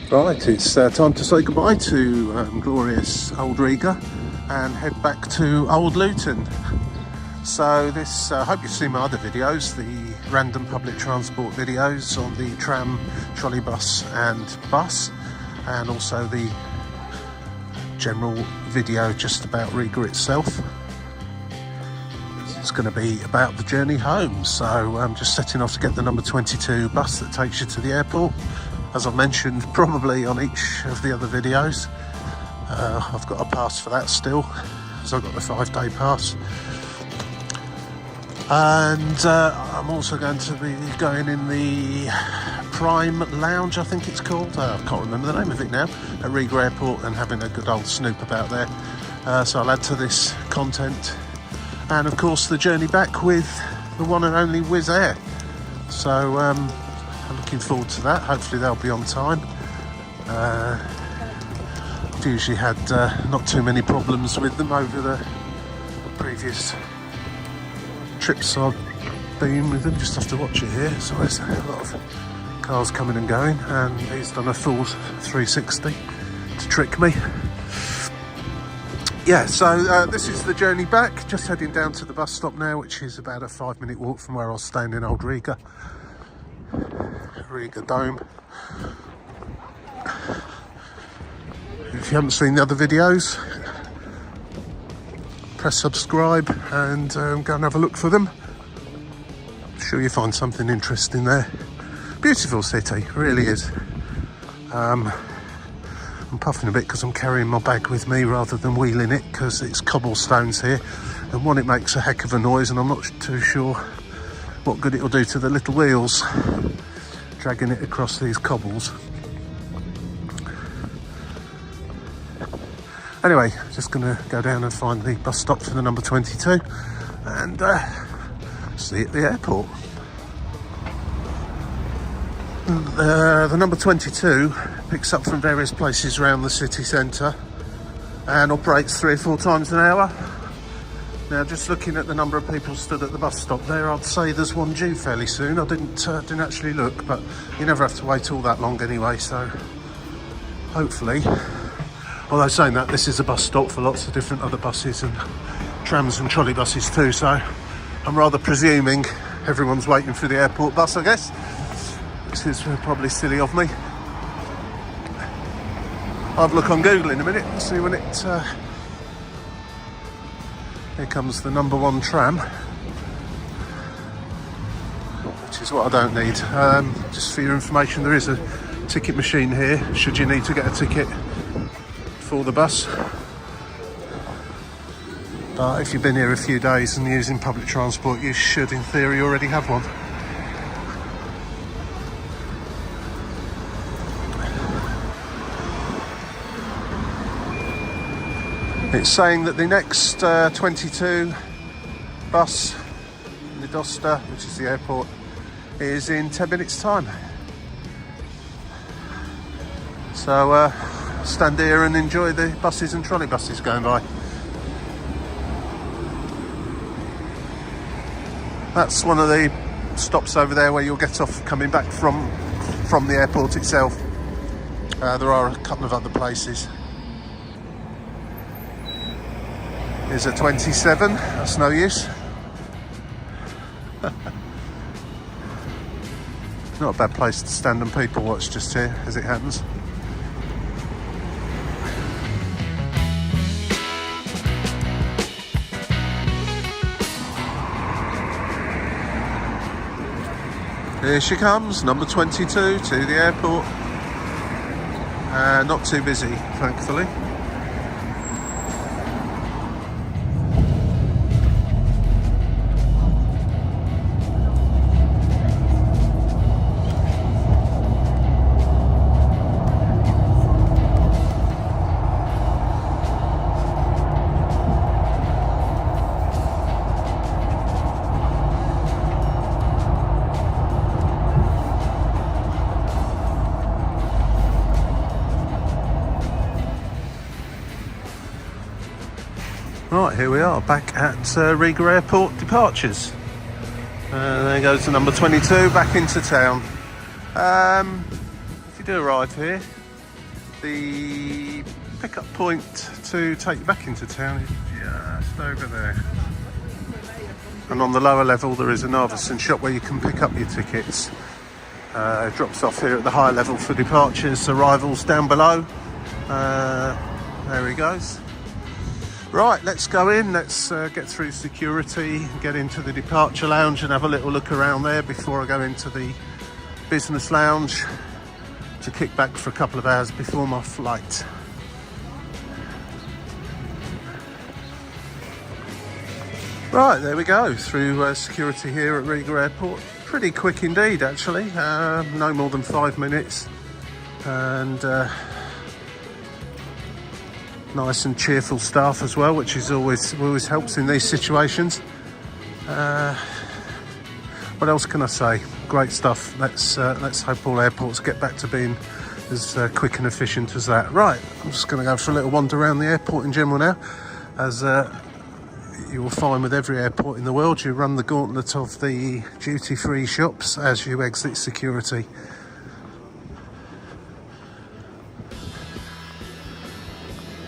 Right, it's time to say goodbye to glorious old Riga and head back to old Luton. So this, I hope you've seen my other videos, the random public transport videos on the tram, trolley bus and bus, and also the general video just about Riga itself. It's going to be about the journey home, so I'm just setting off to get the number 22 bus that takes you to the airport. As I mentioned probably on each of the other videos, I've got a pass for that still, as I've got the 5-day pass. And I'm also going to be going in the Prime Lounge, I think it's called. I can't remember the name of it now, at Riga Airport, and having a good old snoop about there. So I'll add to this content. And of course the journey back with the one and only Wizzair. So I'm looking forward to that. Hopefully they'll be on time. I've usually had not too many problems with them over the previous trips I've been with them. Just have to watch it here. So there's a lot of cars coming and going, and he's done a full 360 to trick me. Yeah, so this is the journey back. Just heading down to the bus stop now, which is about a 5-minute walk from where I was staying in old Riga. Riga Dome. If you haven't seen the other videos, press subscribe and go and have a look for them. I'm sure you'll find something interesting there. Beautiful city, really is. I'm puffing a bit because I'm carrying my bag with me rather than wheeling it, because it's cobblestones here, and one, it makes a heck of a noise, and I'm not too sure what good it'll do to the little wheels dragging it across these cobbles. Anyway, just gonna go down and find the bus stop for the number 22 and see you at the airport. The number 22 picks up from various places around the city centre and operates 3 or 4 times an hour. Now, just looking at the number of people stood at the bus stop there, I'd say there's one due fairly soon. I didn't actually look, but you never have to wait all that long anyway, so hopefully. Although saying that, this is a bus stop for lots of different other buses and trams and trolley buses too, so I'm rather presuming everyone's waiting for the airport bus, I guess. Which is probably silly of me. I'll have a look on Google in a minute and see when it... Here comes the number 1 tram, which is what I don't need. Just for your information, there is a ticket machine here, should you need to get a ticket for the bus. But if you've been here a few days and using public transport, you should, in theory, already have one. It's saying that the next 22 bus, Nidosta, which is the airport, is in 10 minutes time. So stand here and enjoy the buses and trolley buses going by. That's one of the stops over there where you'll get off coming back from the airport itself. There are a couple of other places. Here's a 27, that's no use. Not a bad place to stand and people watch just here, as it happens. Here she comes, number 22 to the airport. Not too busy, thankfully. Right, here we are back at Riga Airport departures. There goes the number 22 back into town. If you do arrive here, the pickup point to take you back into town is just over there. And on the lower level there is an artisan shop where you can pick up your tickets. It drops off here at the higher level for departures, arrivals down below. There he goes. Right, let's go in, let's get through security, get into the departure lounge and have a little look around there before I go into the business lounge to kick back for a couple of hours before my flight. Right, there we go, through security here at Riga Airport. Pretty quick indeed, actually, no more than 5 minutes, and nice and cheerful staff as well, which is always helps in these situations. What else can I say? Great stuff. Let's hope all airports get back to being as quick and efficient as that. Right, I'm just going to go for a little wander around the airport in general now, as you will find with every airport in the world, you run the gauntlet of the duty-free shops as you exit security.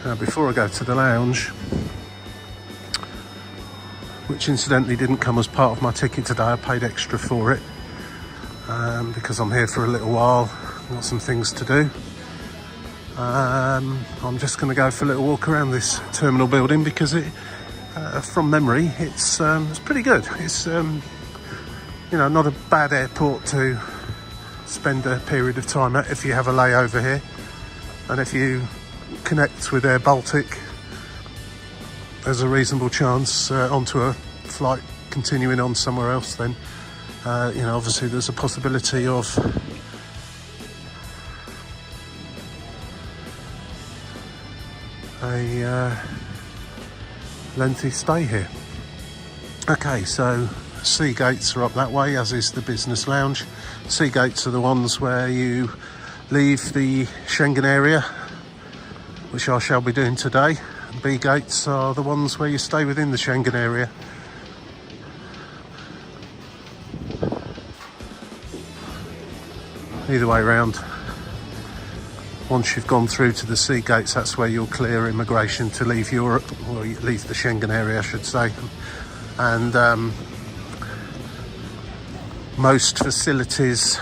Now, before I go to the lounge, which incidentally didn't come as part of my ticket today, I paid extra for it because I'm here for a little while, got some things to do. I'm just going to go for a little walk around this terminal building because from memory, it's pretty good. It's not a bad airport to spend a period of time at if you have a layover here, and if you connect with Air Baltic, there's a reasonable chance onto a flight continuing on somewhere else. Then obviously there's a possibility of a lengthy stay here. Okay, so sea gates are up that way, as is the business lounge. Sea gates are the ones where you leave the Schengen area, which I shall be doing today. B gates are the ones where you stay within the Schengen area. Either way round, once you've gone through to the sea gates, that's where you'll clear immigration to leave Europe, or leave the Schengen area, I should say. And most facilities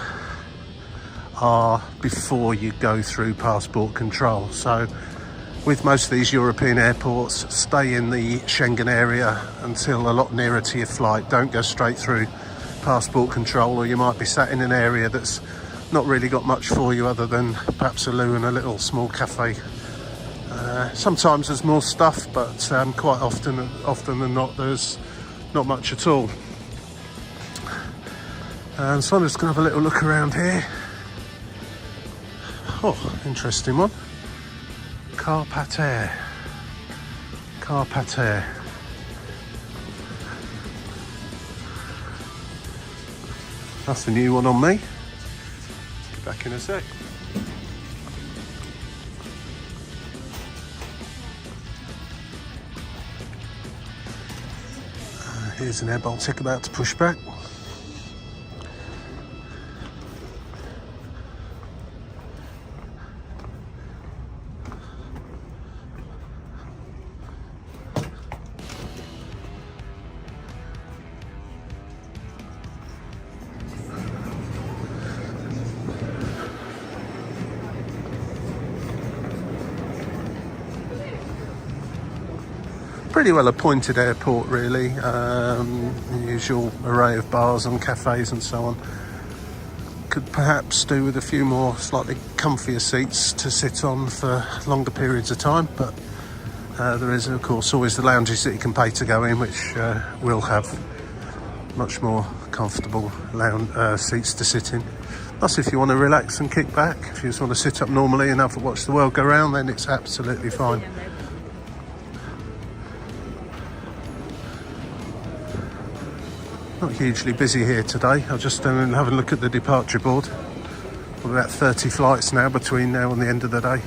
are before you go through passport control. So with most of these European airports, stay in the Schengen area until a lot nearer to your flight. Don't go straight through passport control, or you might be sat in an area that's not really got much for you other than perhaps a loo and a little small cafe. Sometimes there's more stuff, but quite often than not, there's not much at all. And so I'm just going to have a little look around here. Oh, interesting one. Carpathia. That's a new one on me. Back in a sec. Here's an Air Baltic about to push back. Pretty well appointed airport, really. Usual array of bars and cafes and so on. Could perhaps do with a few more slightly comfier seats to sit on for longer periods of time, but there is, of course, always the lounges that you can pay to go in, which will have much more comfortable lounge seats to sit in. Plus, if you want to relax and kick back, if you just want to sit up normally and have watch the world go round, then it's absolutely fine. Not hugely busy here today. I'll just have a look at the departure board. We're about 30 flights now between now and the end of the day.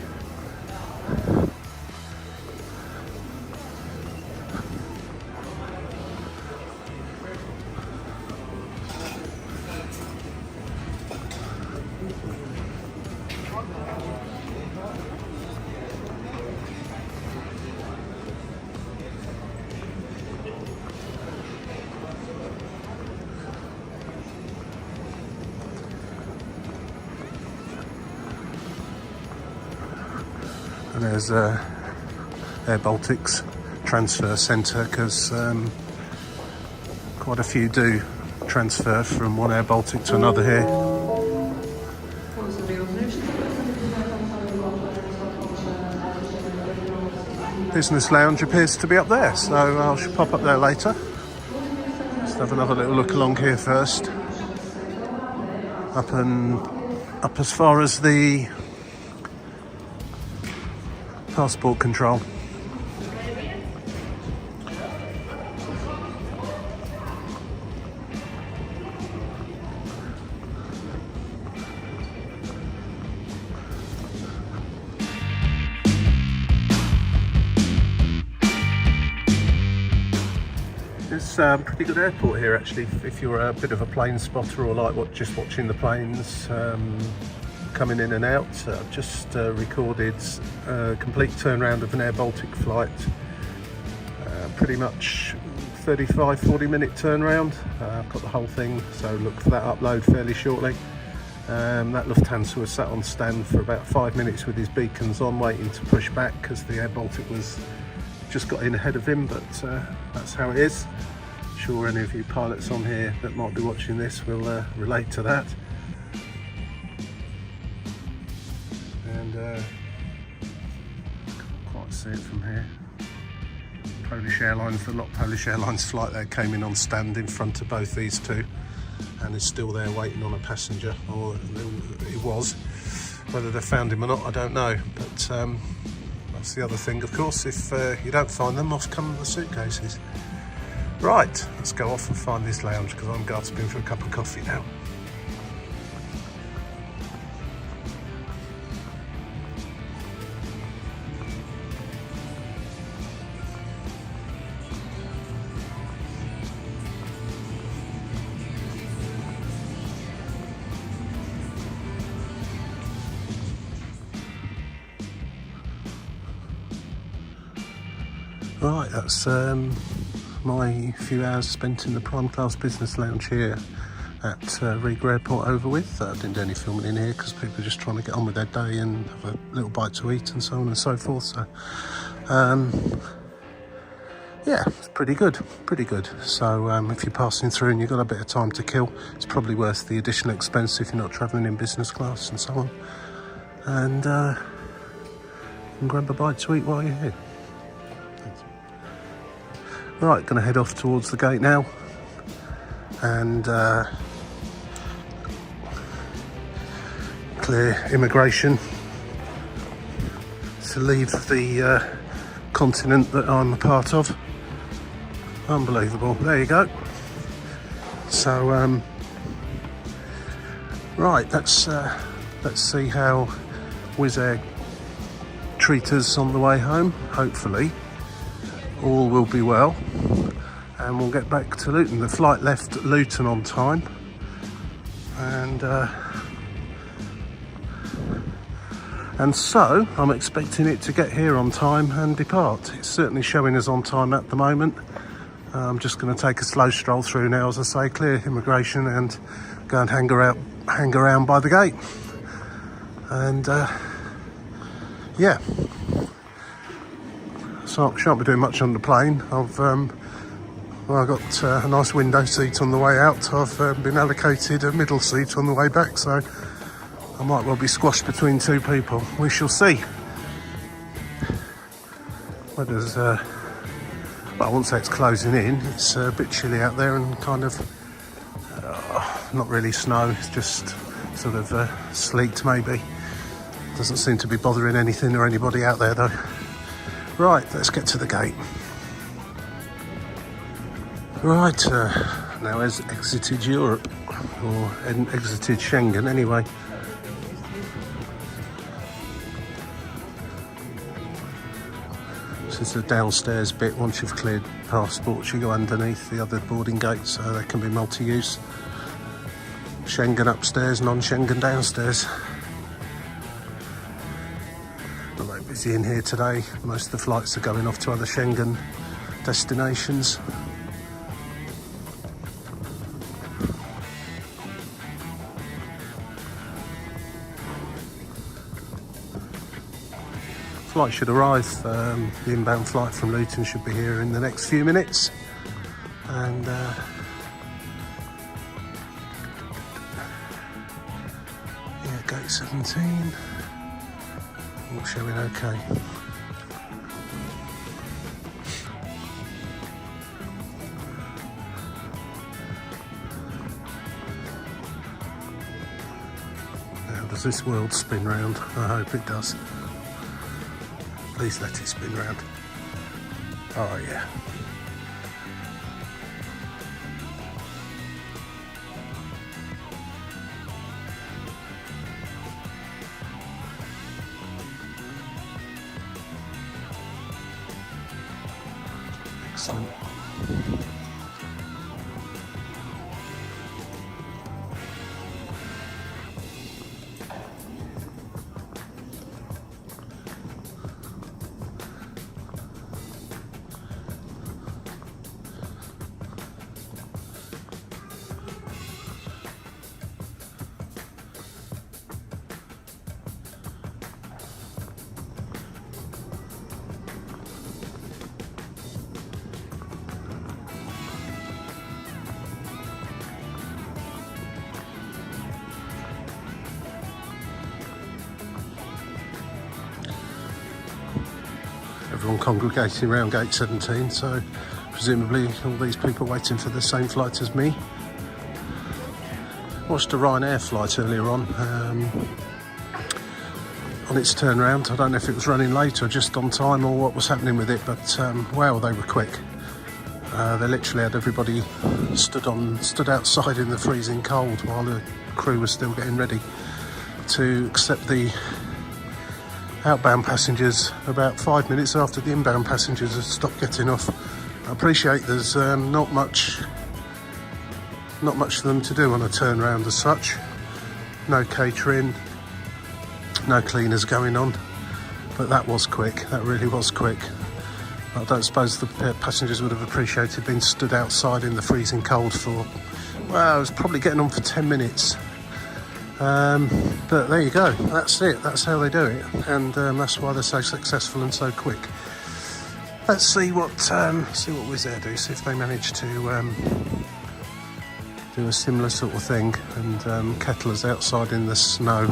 And there's Air Baltic's transfer centre, because quite a few do transfer from one Air Baltic to another here. Business lounge appears to be up there, so I should pop up there later. Just have another little look along here first. Up as far as the passport control. It's a pretty good airport here, actually, if you're a bit of a plane spotter or like just watching the planes coming in and out. I've just recorded a complete turnaround of an Air Baltic flight, pretty much 35-40 minute turnaround. I've got the whole thing, so look for that upload fairly shortly. That Lufthansa was sat on stand for about 5 minutes with his beacons on, waiting to push back because the Air Baltic was just got in ahead of him, but that's how it is. I'm sure any of you pilots on here that might be watching this will relate to that. And can't quite see it from here. Polish Airlines, the lot Polish Airlines flight there came in on stand in front of both these two, and is still there waiting on a passenger, or it was. Whether they found him or not, I don't know, but that's the other thing, of course. If you don't find them, off come the suitcases. Right, let's go off and find this lounge, because I'm gasping for a cup of coffee now. Right, that's my few hours spent in the prime class business lounge here at Riga Airport over with. I didn't do any filming in here because people are just trying to get on with their day and have a little bite to eat and so on and so forth. So, yeah, it's pretty good. So if you're passing through and you've got a bit of time to kill, it's probably worth the additional expense if you're not travelling in business class and so on. And grab a bite to eat while you're here. Right, going to head off towards the gate now and clear immigration to leave the continent that I'm a part of. Unbelievable. There you go. So, right, let's see how Wizzair treat us on the way home. Hopefully all will be well, and we'll get back to Luton. The flight left Luton on time, and so I'm expecting it to get here on time and depart. It's certainly showing us on time at the moment. I'm just going to take a slow stroll through now, as I say, clear immigration and go and hang around by the gate. And yeah, so I shan't be doing much on the plane. I've got a nice window seat on the way out. I've been allocated a middle seat on the way back, so I might well be squashed between two people. We shall see. Weather's, well, I won't say it's closing in. It's a bit chilly out there and kind of not really snow. It's just sort of sleet maybe. Doesn't seem to be bothering anything or anybody out there though. Right, let's get to the gate. Right, now has exited Europe, or exited Schengen anyway. This is the downstairs bit. Once you've cleared passports, you go underneath the other boarding gates, so they can be multi-use. Schengen upstairs, non-Schengen downstairs. busy in here today. Most of the flights are going off to other Schengen destinations. Flight should arrive. The inbound flight from Luton should be here in the next few minutes. And yeah, gate 17. All showing okay. Now, does this world spin round? I hope it does. Please let it spin round. Oh yeah. Excellent. Everyone congregating around gate 17, so presumably all these people waiting for the same flight as me. Watched a Ryanair flight earlier on its turnaround. I don't know if it was running late or just on time or what was happening with it, but wow, they were quick. They literally had everybody stood outside in the freezing cold while the crew was still getting ready to accept the outbound passengers about 5 minutes after the inbound passengers had stopped getting off. I appreciate there's not much for them to do on a turnaround as such. No catering, no cleaners going on, but that was quick. That really was quick. I don't suppose the passengers would have appreciated being stood outside in the freezing cold for, well, it was probably getting on for 10 minutes. But there you go, that's it, that's how they do it, and that's why they're so successful and so quick. Let's see what Wizzair do, see if they manage to do a similar sort of thing and kettle us outside in the snow.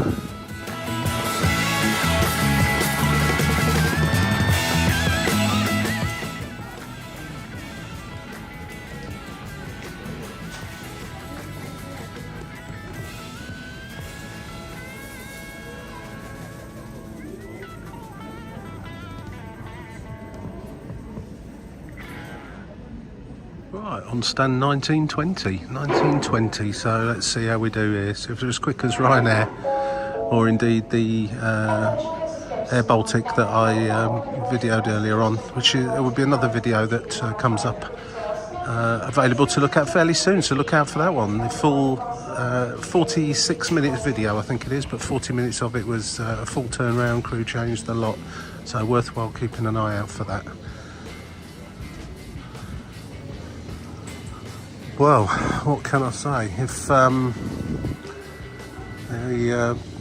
Right, on stand 1920, so let's see how we do here. So if they're as quick as Ryanair, or indeed the Air Baltic that I videoed earlier on, which it would be another video that comes up available to look at fairly soon, so look out for that one. The full 46 minutes video I think it is, but 40 minutes of it was a full turnaround, crew changed a lot, so worthwhile keeping an eye out for that. Well, what can I say? If a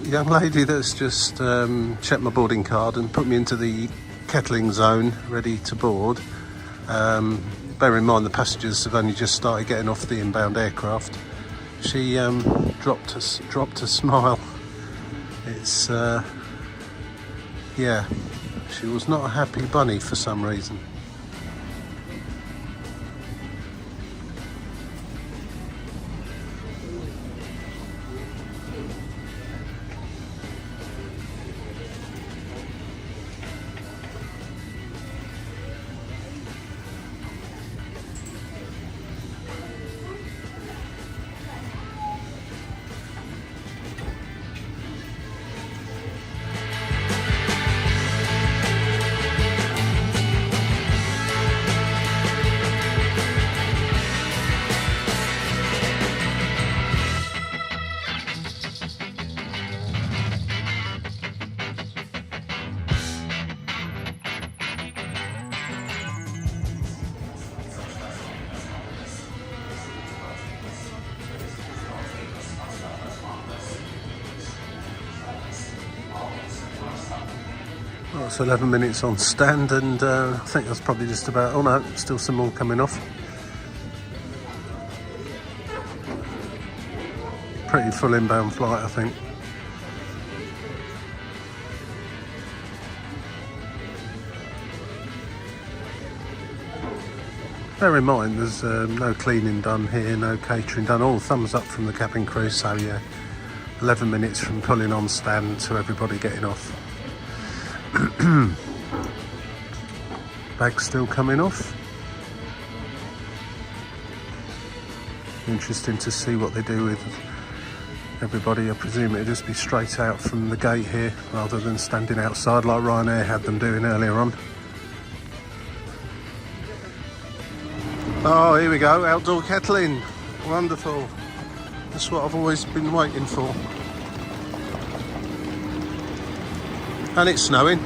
young lady that's just checked my boarding card and put me into the kettling zone, ready to board, bear in mind the passengers have only just started getting off the inbound aircraft, she dropped a smile. It's yeah, she was not a happy bunny for some reason. That's 11 minutes on stand, and I think that's probably just about... Oh no, still some more coming off. Pretty full inbound flight, I think. Bear in mind, there's no cleaning done here, no catering done. All thumbs up from the cabin crew, so yeah, 11 minutes from pulling on stand to everybody getting off. Bags still coming off. Interesting to see what they do with everybody. I presume it'll just be straight out from the gate here rather than standing outside like Ryanair had them doing earlier on. Oh, here we go, outdoor kettling. Wonderful. That's what I've always been waiting for. And it's snowing.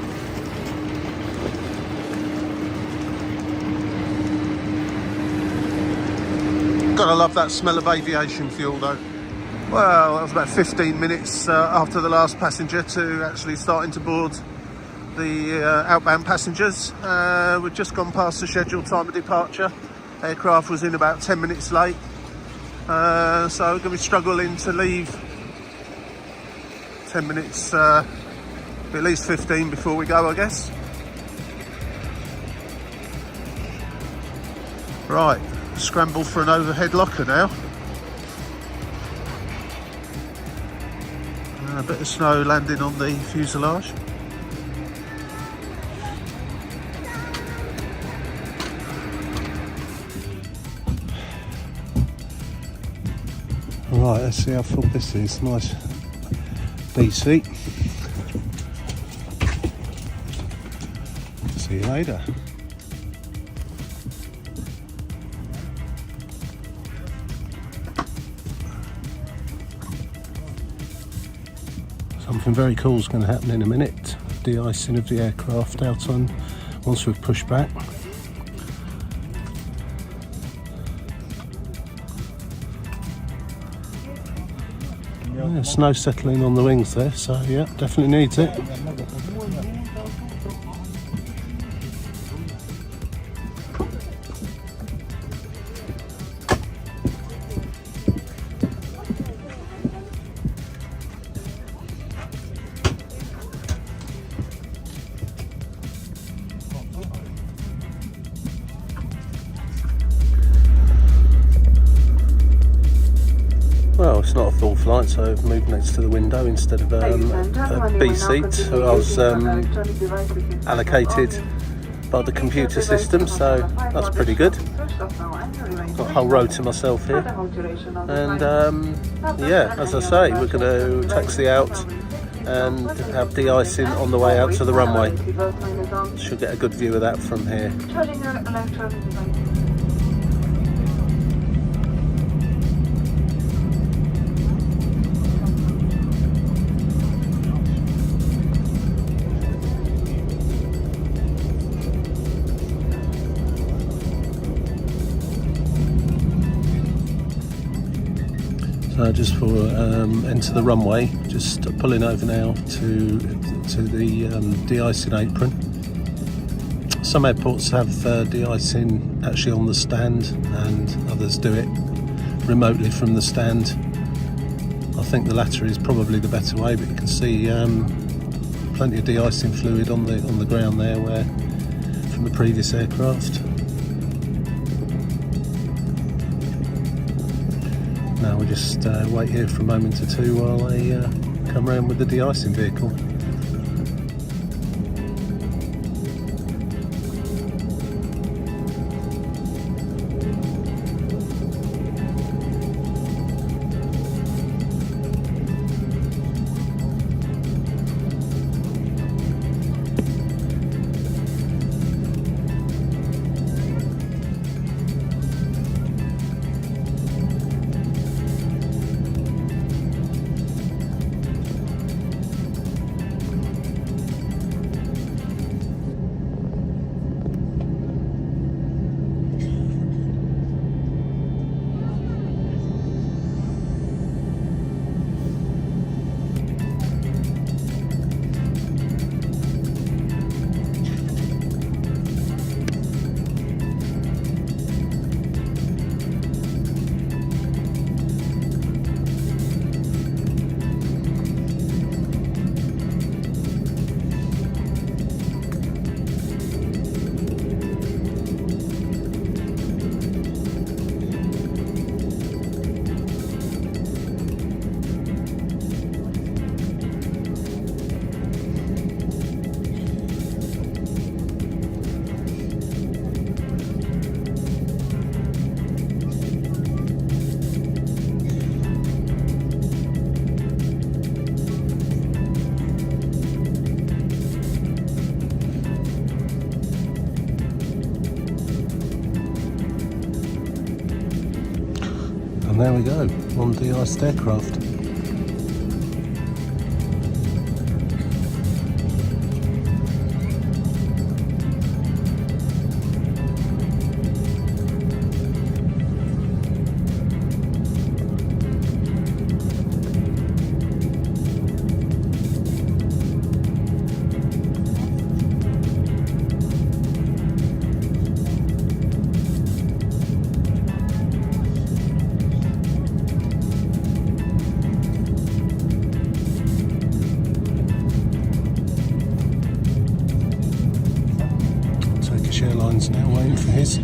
Gotta love that smell of aviation fuel though. Well, that was about 15 minutes after the last passenger to actually starting to board the outbound passengers. We've just gone past the scheduled time of departure. Aircraft was in about 10 minutes late. So we're going to be struggling to leave 10 minutes, at least 15 before we go, I guess. Right, scramble for an overhead locker now. A bit of snow landing on the fuselage. Right, let's see how full this is. Nice B seat. See you later. Something very cool is going to happen in a minute. De-icing of the aircraft out on once we've pushed back. Yeah, snow settling on the wings there, so yeah, definitely needs it. Well, it's not a full flight, so I've moved next to the window instead of a B seat. I was allocated by the computer system, so that's pretty good. Got a whole row to myself here. And yeah, as I say, we're going to taxi out and have de-icing on the way out to the runway. Should get a good view of that from here. Just for enter the runway, just pulling over now to the de-icing apron. Some airports have de-icing actually on the stand, and others do it remotely from the stand. I think the latter is probably the better way, but you can see plenty of de-icing fluid on the ground there, where from the previous aircraft. Now we just wait here for a moment or two while they come around with the de-icing vehicle. there we go, on de-iced aircraft. Airlines now waiting for his.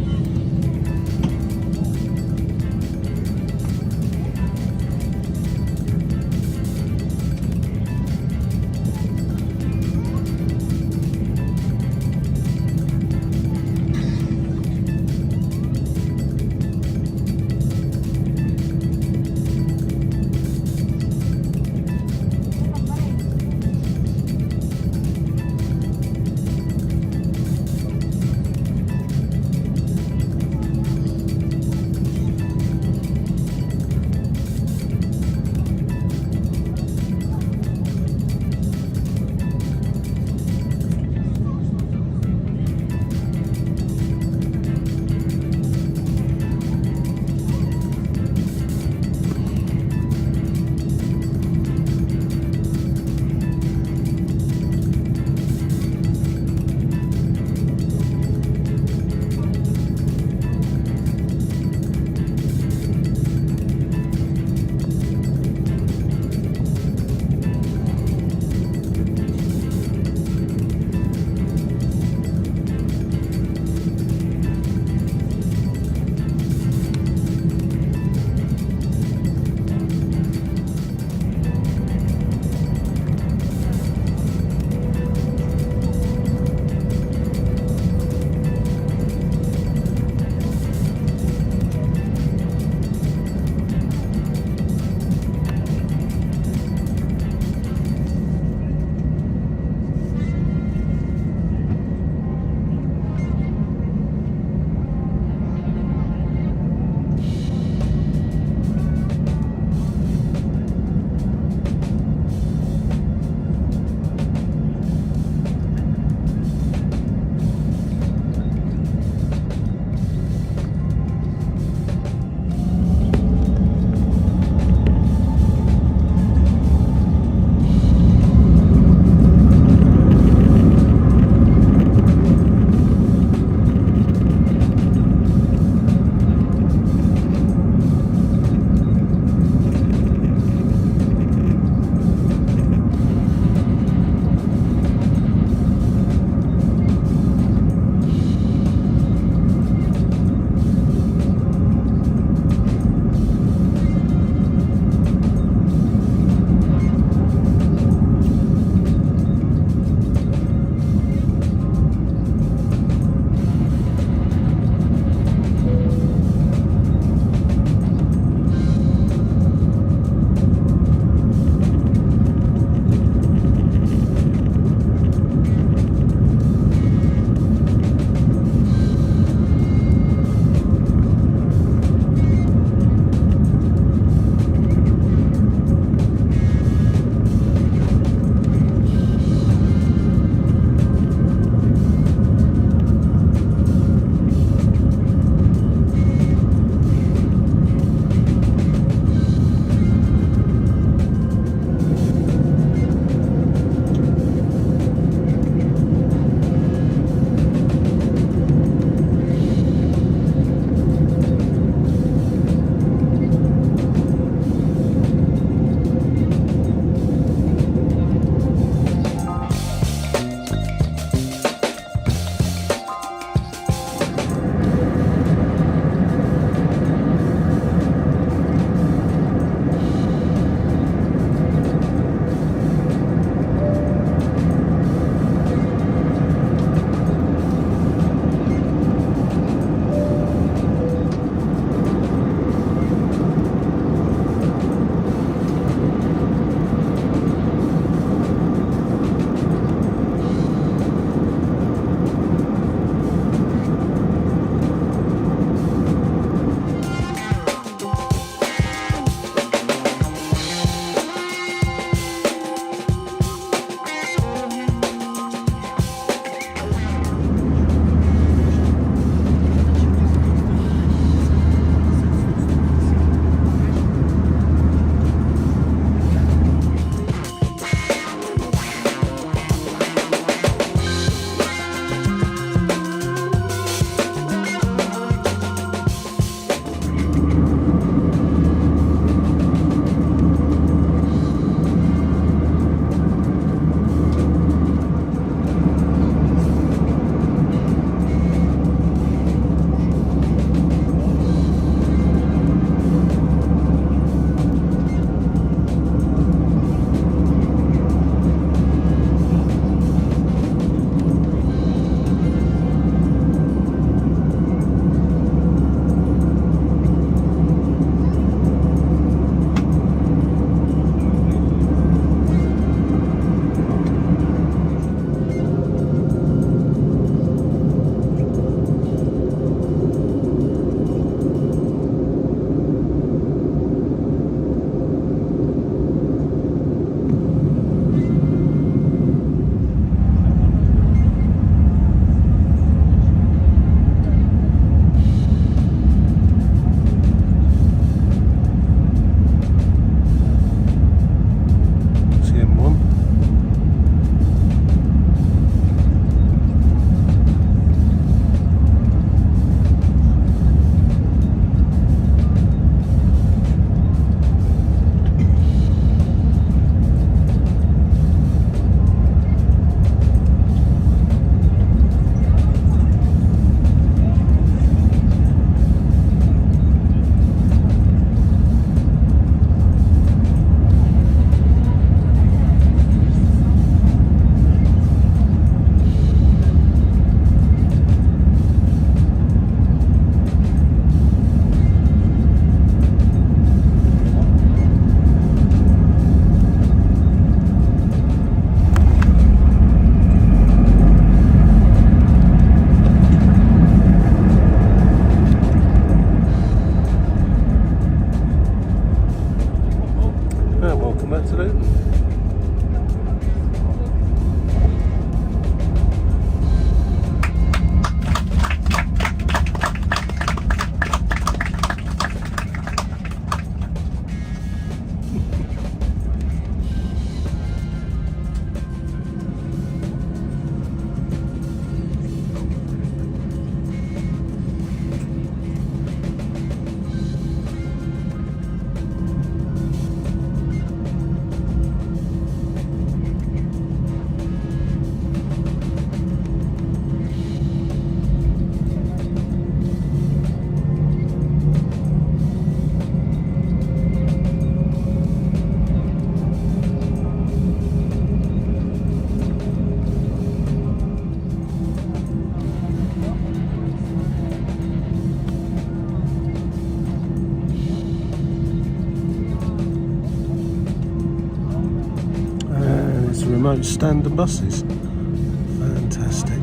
remote stand and buses. Fantastic.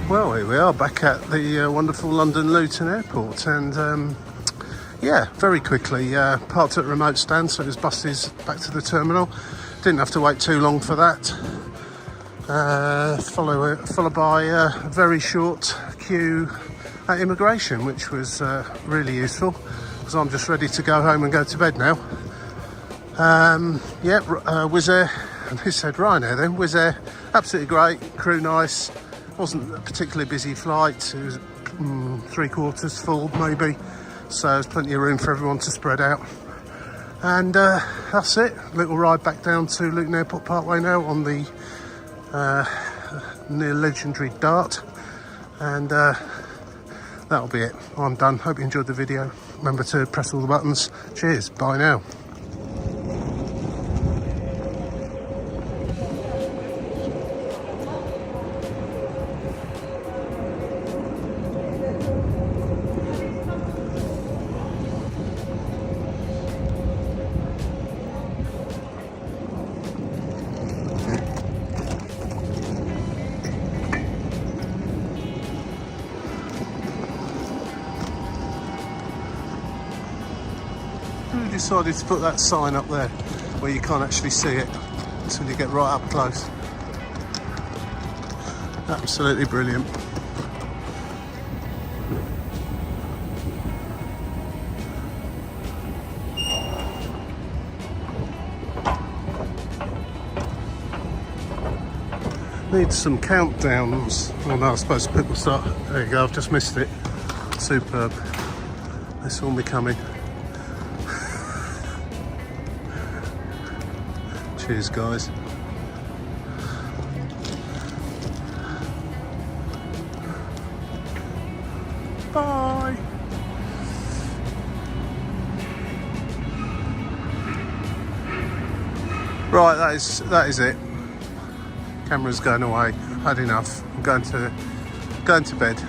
Well, here we are back at the wonderful London Luton airport, and yeah, very quickly parked at the remote stand, so there's buses back to the terminal. Didn't have to wait too long for that. Followed by a very short queue at immigration, which was really useful because I'm just ready to go home and go to bed now. Yeah, Wizzair, and who said Ryanair then? Wizzair, absolutely great, crew nice. Wasn't a particularly busy flight. It was 3/4 full maybe, so there's plenty of room for everyone to spread out. And that's it. Little ride back down to Luton Airport Parkway now on the near legendary Dart, and that'll be it. I'm done. Hope you enjoyed the video. Remember to press all the buttons. Cheers. Bye now. Who decided to put that sign up there where you can't actually see it until you get right up close? Absolutely brilliant. Need some countdowns. Oh no, I suppose people start. There you go, I've just missed it. Superb. This will be coming. Cheers, guys. Bye. Right, that is it. Camera's going away. Had enough. I'm going to bed.